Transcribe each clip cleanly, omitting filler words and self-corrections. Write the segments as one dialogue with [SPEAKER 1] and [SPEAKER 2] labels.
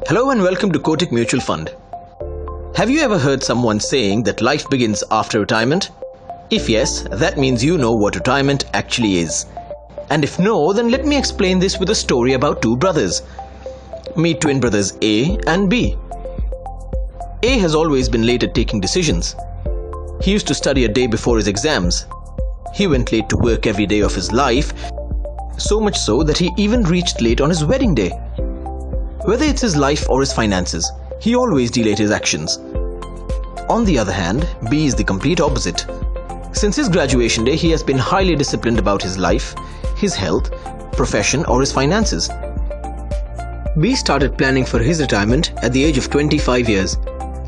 [SPEAKER 1] Hello and welcome to Kotak Mutual Fund. Have you ever heard someone saying that life begins after retirement? If yes, that means you know what retirement actually is. And if no, then let me explain this with a story about two brothers. Meet twin brothers A and B. A has always been late at taking decisions. He used to study a day before his exams. He went late to work every day of his life, so much so that he even reached late on his wedding day. Whether it's his life or his finances, he always delayed his actions. On the other hand, B is the complete opposite. Since his graduation day, he has been highly disciplined about his life, his health, profession or his finances. B started planning for his retirement at the age of 25 years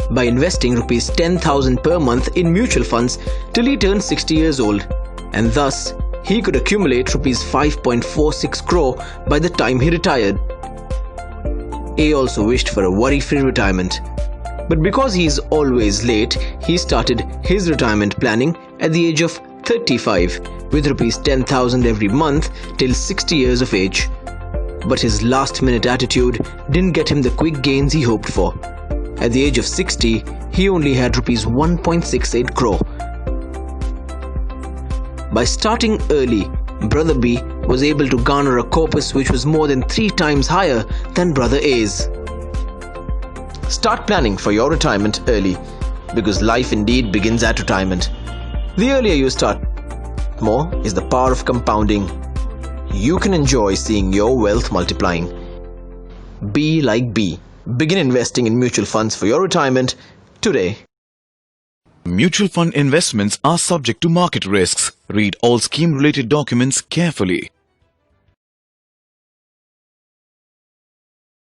[SPEAKER 1] by investing Rs 10,000 per month in mutual funds till he turned 60 years old, and thus he could accumulate Rs 5.46 crore by the time he retired. A also wished for a worry-free retirement. But because he is always late, he started his retirement planning at the age of 35 with Rs 10,000 every month till 60 years of age. But his last-minute attitude didn't get him the quick gains he hoped for. At the age of 60, he only had Rs 1.68 crore. By starting early, Brother B was able to garner a corpus which was more than 3 times higher than Brother A's. Start planning for your retirement early, because life indeed begins at retirement. The earlier you start, more is the power of compounding. You can enjoy seeing your wealth multiplying. Be like B. Begin investing in mutual funds for your retirement today.
[SPEAKER 2] Mutual fund investments are subject to market risks. Read all scheme-related documents carefully.